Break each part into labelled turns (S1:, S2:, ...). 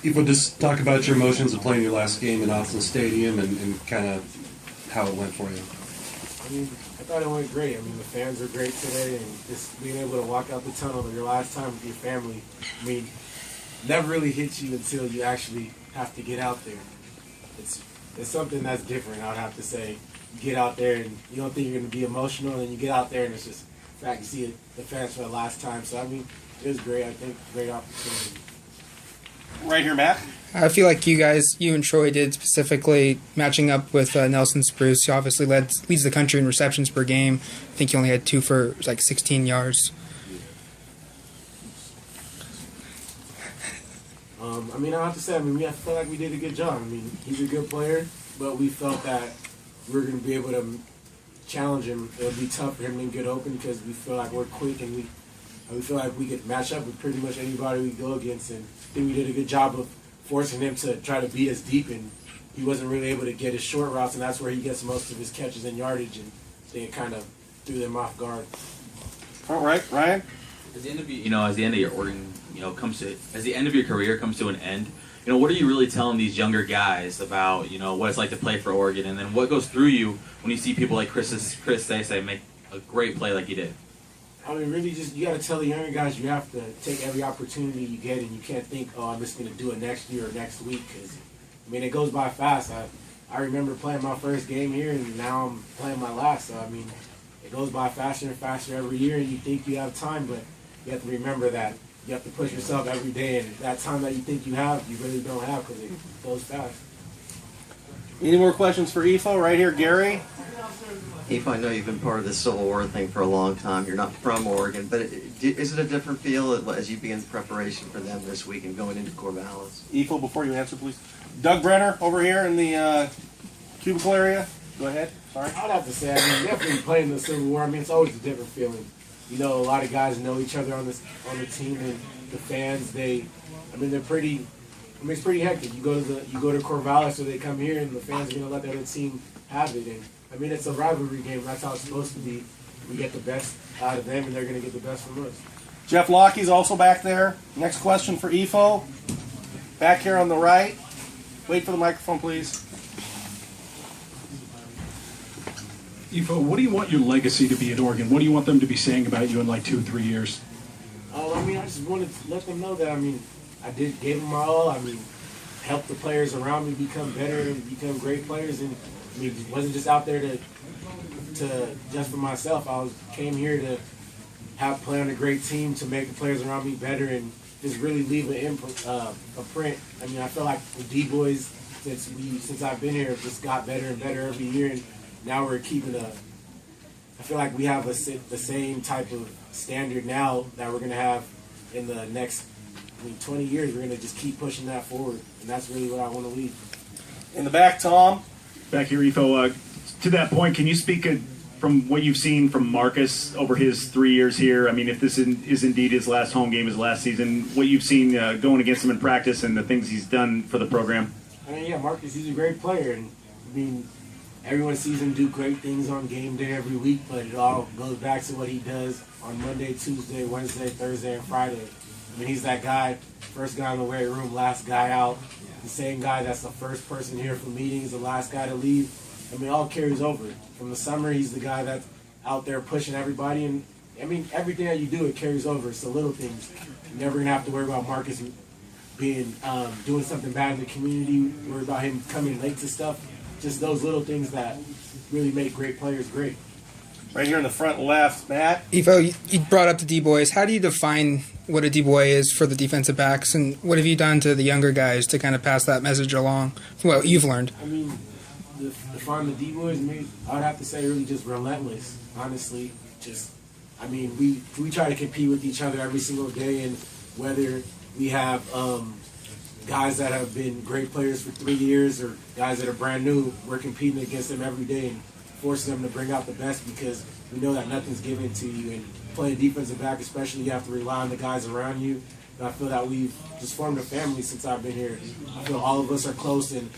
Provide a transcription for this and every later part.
S1: Ifo, just talk about your emotions of playing your last game in Austin Stadium and kind of how it went for you.
S2: I mean, I thought it went great. I mean, the fans were great today, and just being able to walk out the tunnel your last time with your family, I mean, never really hits you until you actually have to get out there. It's something that's different, I would have to say. You get out there, and you don't think you're going to be emotional, and then you get out there, and it's just the fact you see the fans for the last time. So, I mean, it was great. I think great opportunity.
S3: Right here, Matt.
S4: I feel like you and Troy did specifically matching up with Nelson Spruce. He obviously leads the country in receptions per game. I think he only had 2 for like 16 yards.
S2: I mean, I have to say, I feel like we did a good job. I mean, he's a good player, but we felt that we were going to be able to challenge him. It would be tough for him to get open because we feel like we're quick and we feel like we could match up with pretty much anybody we go against. And I think we did a good job of forcing him to try to beat us deep, and he wasn't really able to get his short routes, and that's where he gets most of his catches and yardage, and they kind of threw them off guard.
S3: All right, Ryan.
S5: As the end of as the end of your Oregon, as the end of your career comes to an end, what are you really telling these younger guys about, what it's like to play for Oregon, and then what goes through you when you see people like Chris say make a great play like you did?
S2: I mean, really, you got to tell the younger guys you have to take every opportunity you get, and you can't think, oh, I'm just going to do it next year or next week, because, it goes by fast. I remember playing my first game here, and now I'm playing my last, so, it goes by faster and faster every year, and you think you have time, but you have to remember that you have to push yourself every day, and that time that you think you have, you really don't have, because it goes fast.
S3: Any more questions for Ifo? Right here, Gary.
S6: Ifo, I know you've been part of this Civil War thing for a long time. You're not from Oregon, but is it a different feel as you begin preparation for them this week and going into Corvallis?
S3: Ifo, before you answer, please. Doug Brenner over here in the cubicle area. Go ahead. Sorry.
S2: I'd have to say, definitely playing the Civil War. It's always a different feeling. A lot of guys know each other on the team, and the fans. They're pretty. It's pretty hectic. You go to Corvallis, or they come here, and the fans are gonna let the other team have it. And it's a rivalry game. That's how it's supposed to be. We get the best out of them, and they're gonna get the best from us.
S3: Jeff Lockey's also back there. Next question for Ifo. Back here on the right. Wait for the microphone, please.
S7: Ifo, what do you want your legacy to be at Oregon? What do you want them to be saying about you in like 2 or 3 years?
S2: I just wanted to let them know that, I gave them my all. Helped the players around me become better and become great players. And it wasn't just out there to just for myself. Came here to play on a great team to make the players around me better and just really leave a print. I feel like the D-boys since I've been here have just got better and better every year, and now we're keeping I feel like we have the same type of standard now that we're going to have in the next 20 years. We're going to just keep pushing that forward, and that's really what I want to lead.
S3: In the back, Tom.
S7: Back here, Ifo. To that point, can you speak from what you've seen from Marcus over his 3 years here? If this is indeed his last home game, his last season, what you've seen going against him in practice and the things he's done for the program?
S2: Marcus, he's a great player, and everyone sees him do great things on game day every week, but it all goes back to what he does on Monday, Tuesday, Wednesday, Thursday, and Friday. He's that guy, first guy in the weight room, last guy out, the same guy that's the first person here for meetings, the last guy to leave. It all carries over. From the summer, he's the guy that's out there pushing everybody, and everything that you do, it carries over. It's the little things. You're never going to have to worry about Marcus being doing something bad in the community, worry about him coming late to stuff. Just those little things that really make great players great.
S3: Right here in the front left, Matt.
S4: Ifo, you brought up the D-boys. How do you define what a D-boy is for the defensive backs, and what have you done to the younger guys to kind of pass that message along from what you've learned?
S2: Define the D-boys, I would have to say really just relentless, honestly. We try to compete with each other every single day, and whether we have guys that have been great players for 3 years or guys that are brand new, we're competing against them every day and forcing them to bring out the best, because we know that nothing's given to you. And playing defensive back especially, you have to rely on the guys around you. And I feel that we've just formed a family since I've been here. I feel all of us are close, and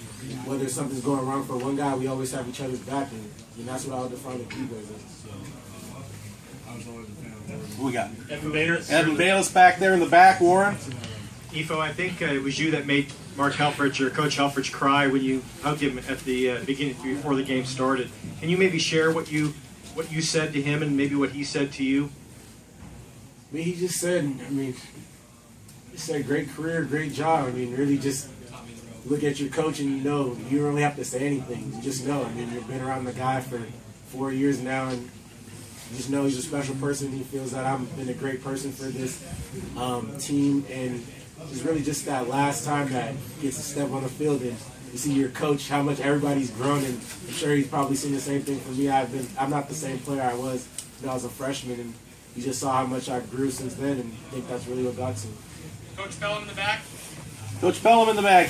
S2: whether something's going wrong for one guy, we always have each other's back, and that's what I would define the D-boys as.
S3: Who we got? Evan Bayless back there in the back, Warren.
S8: Ifo, I think it was you that made Mark Helfrich or Coach Helfrich cry when you hugged him at the beginning before the game started. Can you maybe share what you said to him and maybe what he said to you?
S2: I mean, he just said, he said, great career, great job. I mean, really just look at your coach and you know, you don't really have to say anything. You just know. I mean, you've been around the guy for 4 years now, and you just know he's a special person. He feels that I've been a great person for this team, and it's really just that last time that he gets to step on the field and you see your coach, how much everybody's grown, and I'm sure he's probably seen the same thing for me. I'm not the same player I was when I was a freshman, and you just saw how much I grew since then, and I think that's really what got to me.
S3: Coach Pelham in the back.